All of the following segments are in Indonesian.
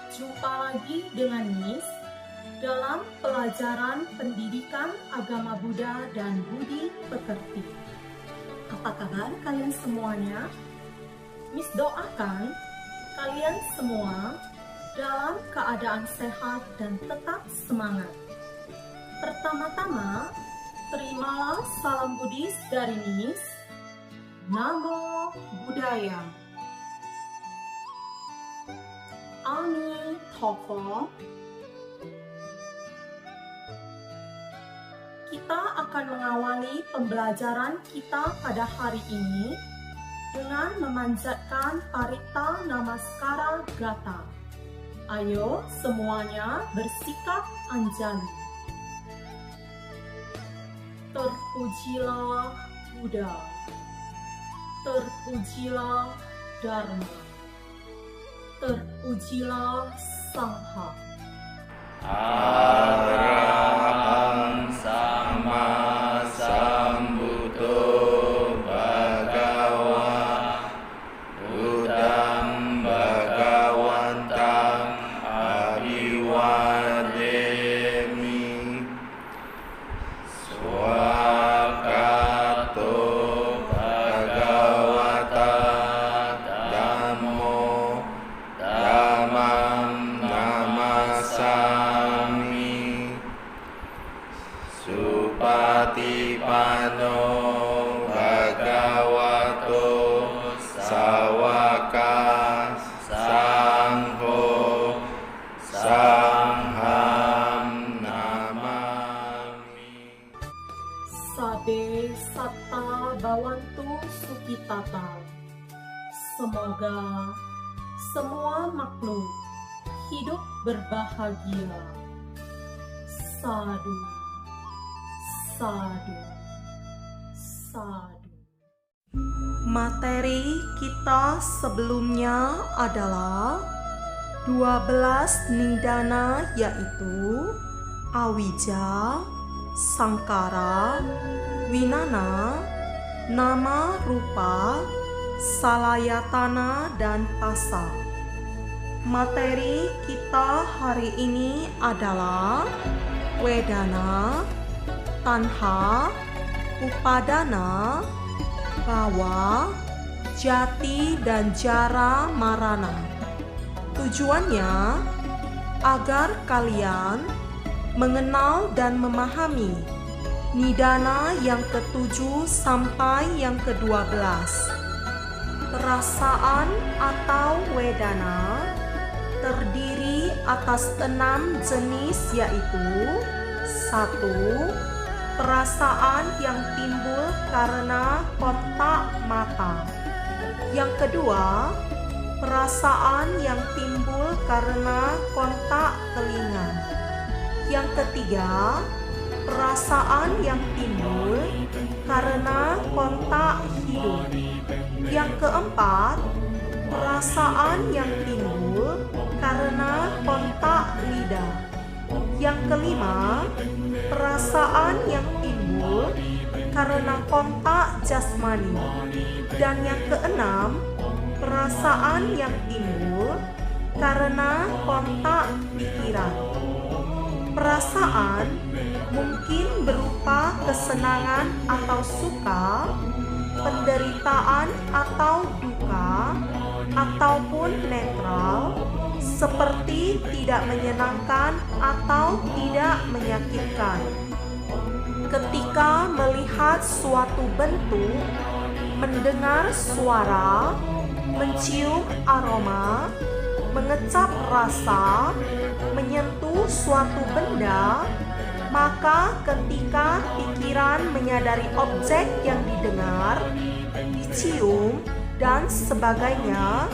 Jumpa lagi dengan Miss dalam pelajaran pendidikan agama Buddha dan Budi Pekerti. Apa kabar kalian semuanya? Miss doakan kalian semua dalam keadaan sehat dan tetap semangat. Pertama-tama, terimalah salam Buddhis dari Miss. Namo Buddhaya. Ami Tofo. Kita akan mengawali pembelajaran kita pada hari ini dengan memanjatkan Parita Namaskara Gata. Ayo semuanya bersikap anjali. Terpujilah Buddha, terpujilah Dharma, terpujilah Sangha. Arahang sama sambuddho bhagava Buddham bhagavantam abhiwademi Swakato bhagavata dhammo dhammam namasami Supatipanno bhagavato sawaka sangho sangham namami. Sabe satta bawantu sukitata. Semoga semua makhluk hidup berbahagia. Sadu, sadu, sadu. Materi kita sebelumnya adalah 12 nidana, yaitu awija, sangkara, winana, nama rupa, salayatana, dan pasa. Materi kita hari ini adalah wedana, tanha, upadana, bawa, jati, dan jara marana. Tujuannya agar kalian mengenal dan memahami nidana yang ke-7 sampai yang ke-12. Perasaan atau wedana terdiri atas 6 jenis, yaitu 1. Perasaan yang timbul karena kontak mata. Yang kedua, perasaan yang timbul karena kontak telinga. Yang ketiga, perasaan yang timbul karena kontak hidung. Yang keempat, perasaan yang timbul karena kontak lidah. Yang kelima, perasaan yang timbul karena kontak jasmani. Dan yang keenam, perasaan yang timbul karena kontak pikiran. Perasaan mungkin berupa kesenangan atau suka, penderitaan atau duka, ataupun netral, seperti tidak menyenangkan atau tidak menyakitkan. Ketika melihat suatu bentuk, mendengar suara, mencium aroma, mengecap rasa, menyentuh suatu benda, maka ketika pikiran menyadari objek yang didengar, dicium, dan sebagainya,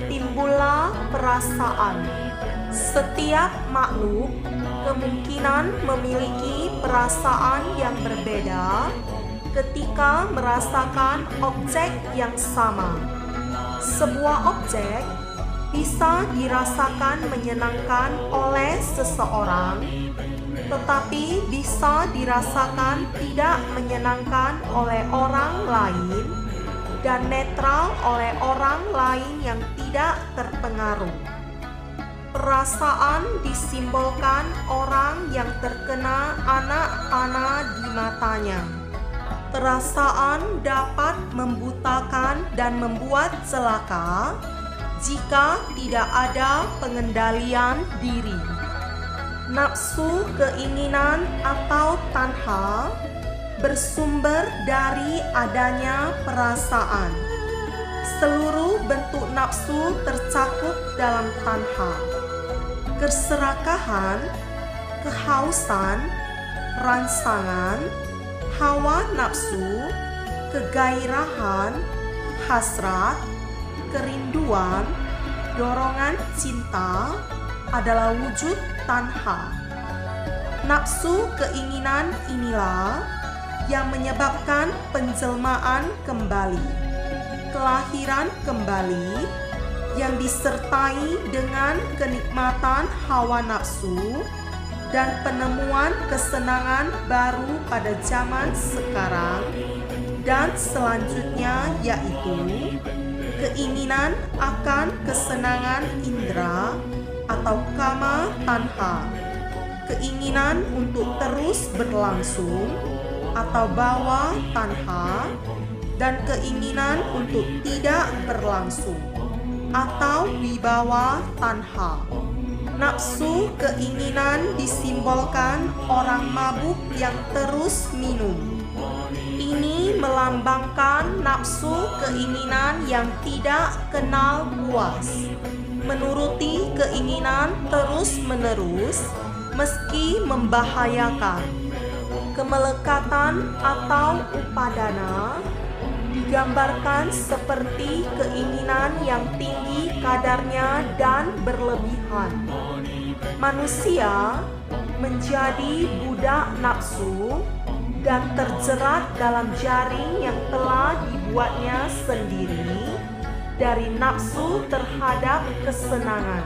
timbullah perasaan. Setiap makhluk kemungkinan memiliki perasaan yang berbeda ketika merasakan objek yang sama. Sebuah objek bisa dirasakan menyenangkan oleh seseorang, tetapi bisa dirasakan tidak menyenangkan oleh orang lain dan netral oleh orang lain yang tidak terpengaruh. Perasaan disimbolkan orang yang terkena anak panah di matanya. Perasaan dapat membutakan dan membuat celaka jika tidak ada pengendalian diri. Nafsu, keinginan atau tanha bersumber dari adanya perasaan. Seluruh bentuk nafsu tercakup dalam tanha. Keserakahan, kehausan, rangsangan, hawa nafsu, kegairahan, hasrat, kerinduan, dorongan cinta adalah wujud tanha. Nafsu keinginan inilah yang menyebabkan penjelmaan kembali, kelahiran kembali yang disertai dengan kenikmatan hawa nafsu dan penemuan kesenangan baru pada zaman sekarang dan selanjutnya, yaitu keinginan akan kesenangan indera atau kama tanha, keinginan untuk terus berlangsung atau bawa tanha, dan keinginan untuk tidak berlangsung atau wibawa tanha. Nafsu keinginan disimbolkan orang mabuk yang terus minum. Ini melambangkan nafsu keinginan yang tidak kenal puas, menuruti keinginan terus-menerus meski membahayakan. Kemelekatan atau upadana digambarkan seperti keinginan yang tinggi kadarnya dan berlebihan. Manusia menjadi budak nafsu dan terjerat dalam jaring yang telah dibuatnya sendiri dari nafsu terhadap kesenangan.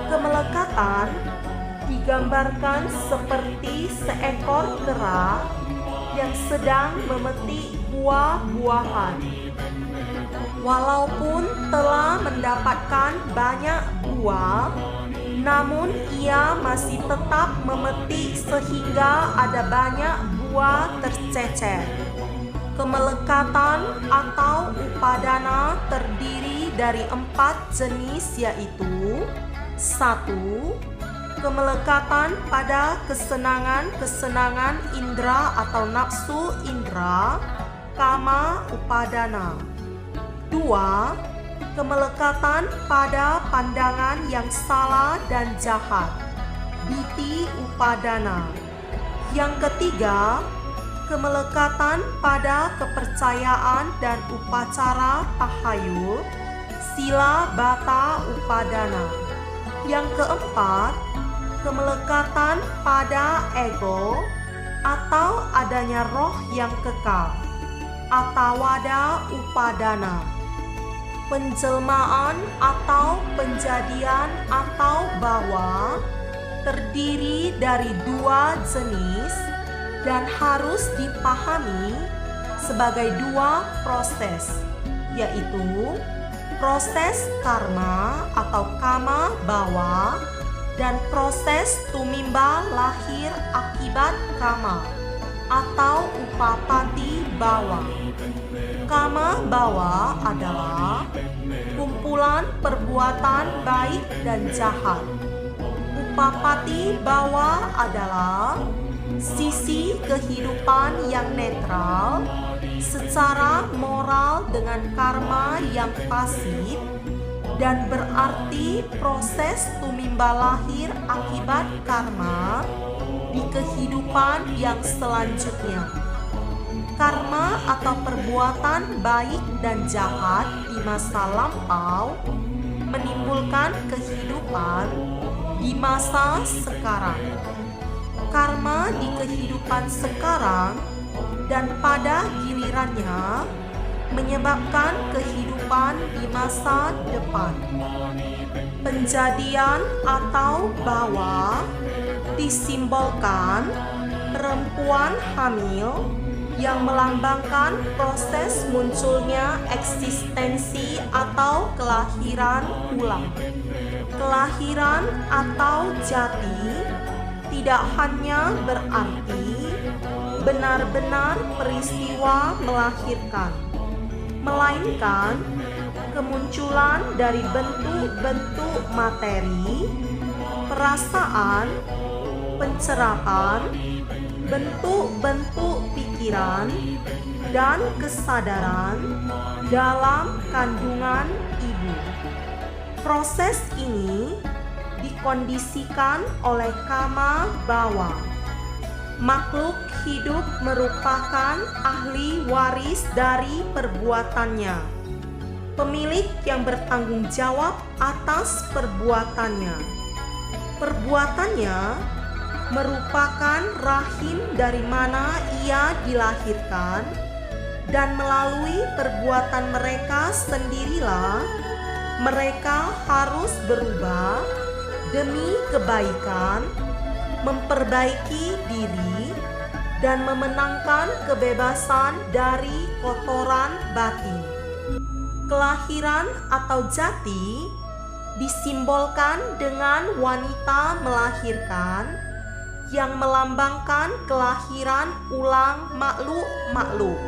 Kemelekatan digambarkan seperti seekor kera yang sedang memetik buah-buahan. Walaupun telah mendapatkan banyak buah, namun ia masih tetap memetik sehingga ada banyak buah tercecer. Kemelekatan atau upadana terdiri dari 4 jenis, yaitu 1. Kemelekatan pada kesenangan-kesenangan indera atau nafsu indera, kama upadana. 2. Kemelekatan pada pandangan yang salah dan jahat, ditthi upadana. Yang ketiga, kemelekatan pada kepercayaan dan upacara tahayul, sila bata upadana. Yang keempat, kemelekatan pada ego atau adanya roh yang kekal, atawada upadana. Penjelmaan atau penjadian atau bawa terdiri dari 2 jenis dan harus dipahami sebagai 2 proses, yaitu proses karma atau kama bawa dan proses tumimba lahir akibat kama atau upapati bawa. Kama bawa adalah kumpulan perbuatan baik dan jahat. Upapati bawa adalah sisi kehidupan yang netral secara moral dengan karma yang pasif dan berarti proses tumimba lahir akibat karma di kehidupan yang selanjutnya. Karma atau perbuatan baik dan jahat di masa lampau menimbulkan kehidupan di masa sekarang. Karma di kehidupan sekarang dan pada gilirannya menyebabkan kehidupan di masa depan. Penjadian atau bawa disimbolkan perempuan hamil yang melambangkan proses munculnya eksistensi atau kelahiran ulang. Kelahiran atau jati tidak hanya berarti benar-benar peristiwa melahirkan, melainkan kemunculan dari bentuk-bentuk materi, perasaan, pencerahan, bentuk-bentuk pikiran, dan kesadaran dalam kandungan ibu. Proses ini dikondisikan oleh kama bawa. Makhluk hidup merupakan ahli waris dari perbuatannya, pemilik yang bertanggung jawab atas perbuatannya. Perbuatannya merupakan rahim dari mana ia dilahirkan, dan melalui perbuatan mereka sendirilah mereka harus berubah demi kebaikan, memperbaiki diri, dan memenangkan kebebasan dari kotoran batin. Kelahiran atau jati disimbolkan dengan wanita melahirkan, yang melambangkan kelahiran ulang makhluk-makhluk.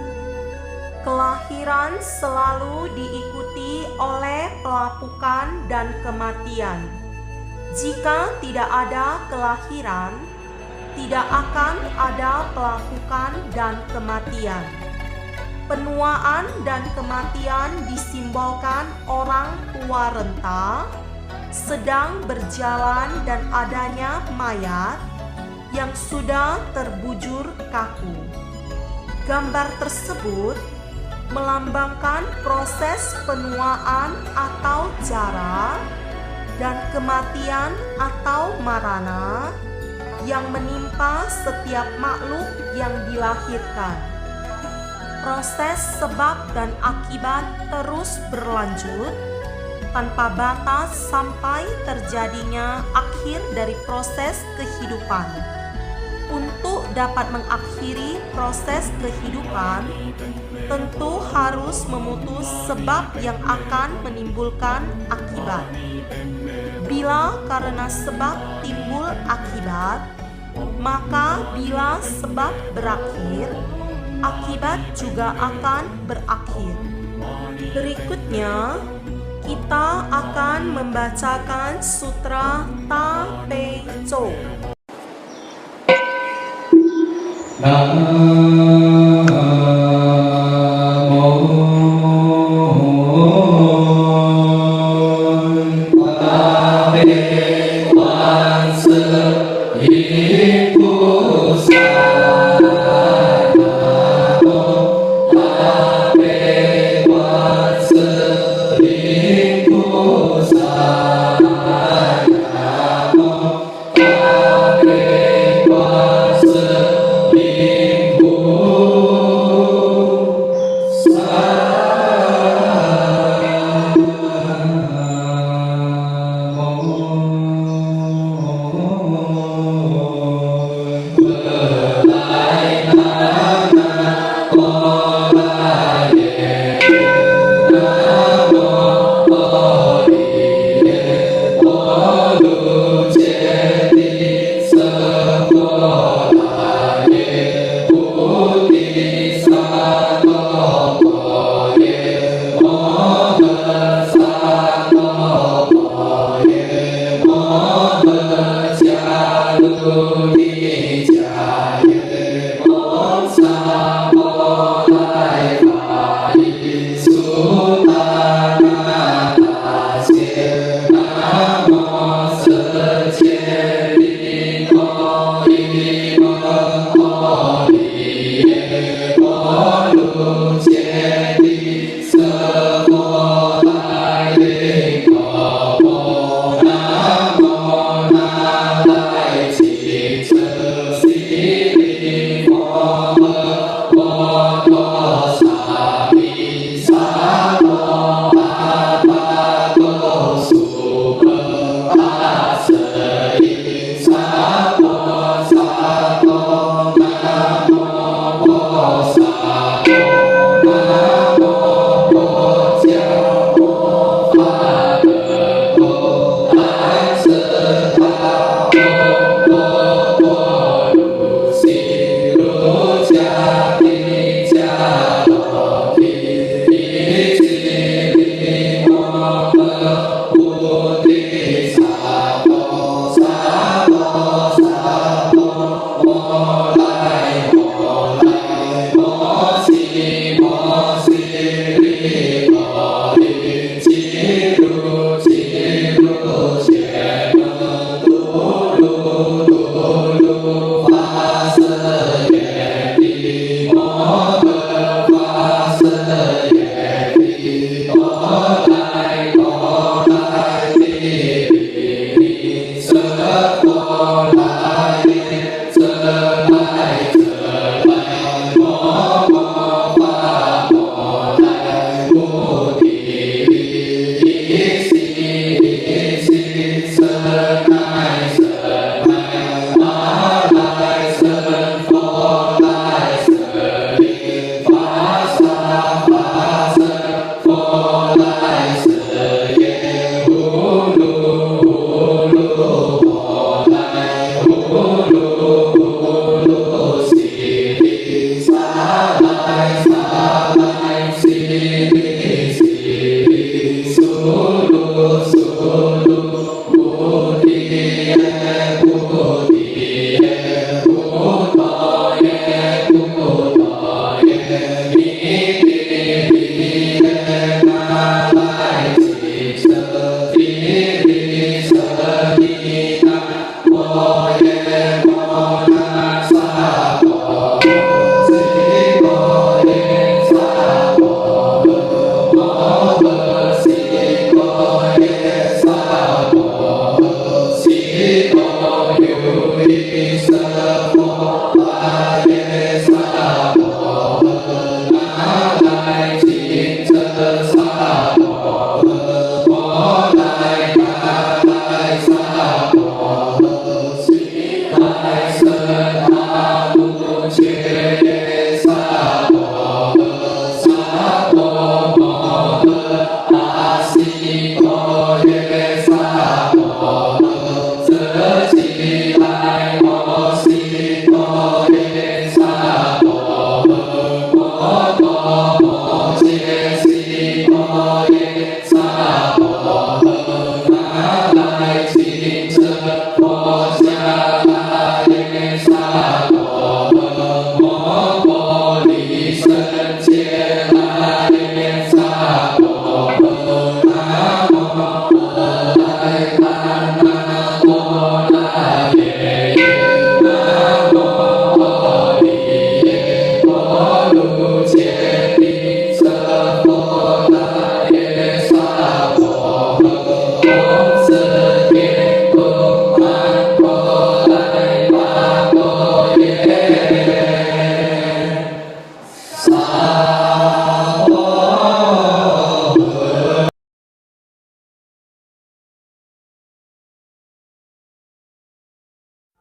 Kelahiran selalu diikuti oleh pelapukan dan kematian. Jika tidak ada kelahiran, tidak akan ada pelapukan dan kematian. Penuaan dan kematian disimbolkan orang tua renta sedang berjalan dan adanya mayat yang sudah terbujur kaku. Gambar tersebut melambangkan proses penuaan atau jara dan kematian atau marana yang menimpa setiap makhluk yang dilahirkan. Proses sebab dan akibat terus berlanjut tanpa batas sampai terjadinya akhir dari proses kehidupan. Untuk dapat mengakhiri proses kehidupan, tentu harus memutus sebab yang akan menimbulkan akibat. Bila karena sebab timbul akibat, maka bila sebab berakhir, akibat juga akan berakhir. Berikutnya, kita akan membacakan Sutra Ta Pe Cho.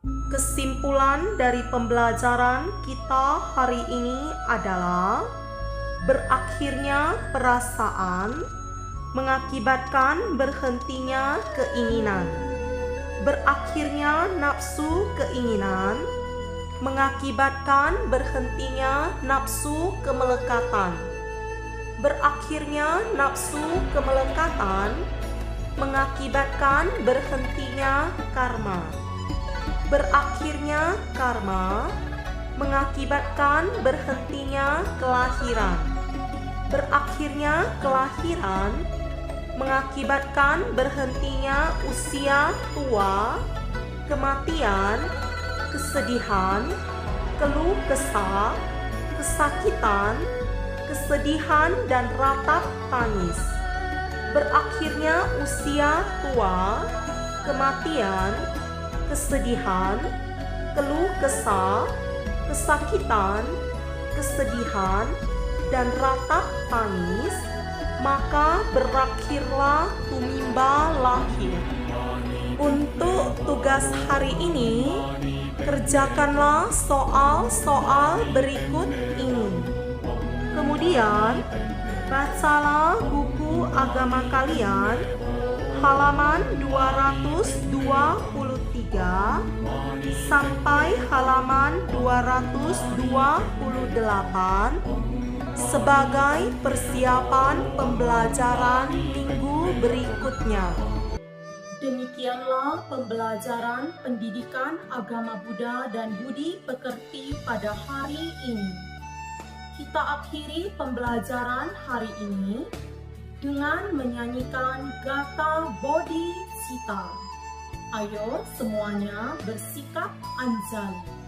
Kesimpulan dari pembelajaran kita hari ini adalah berakhirnya perasaan mengakibatkan berhentinya keinginan. Berakhirnya nafsu keinginan mengakibatkan berhentinya nafsu kemelekatan. Berakhirnya nafsu kemelekatan mengakibatkan berhentinya karma. Berakhirnya karma mengakibatkan berhentinya kelahiran. Berakhirnya kelahiran mengakibatkan berhentinya usia tua, kematian, kesedihan, keluh kesah, kesakitan, kesedihan dan ratap tangis. Berakhirnya usia tua, kematian, kesedihan, keluh kesah, kesakitan, kesedihan, dan ratap tangis, maka berakhirlah tumimba lahir. Untuk tugas hari ini, kerjakanlah soal-soal berikut ini. Kemudian, bacalah buku agama kalian halaman 223 sampai halaman 228 sebagai persiapan pembelajaran minggu berikutnya. Demikianlah pembelajaran pendidikan agama Buddha dan Budi Pekerti pada hari ini. Kita akhiri pembelajaran hari ini dengan menyanyikan Gatha Bodhicitta. Ayo semuanya bersikap anjali.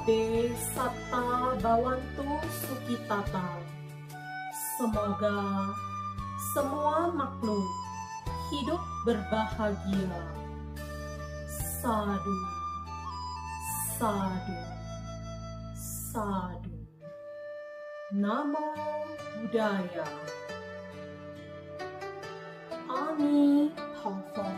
Sabe Satta Bhavantu Sukhitata. Semoga semua makhluk hidup berbahagia. Sadu, sadu, sadu. Namo Buddhaya. Ami Thafa.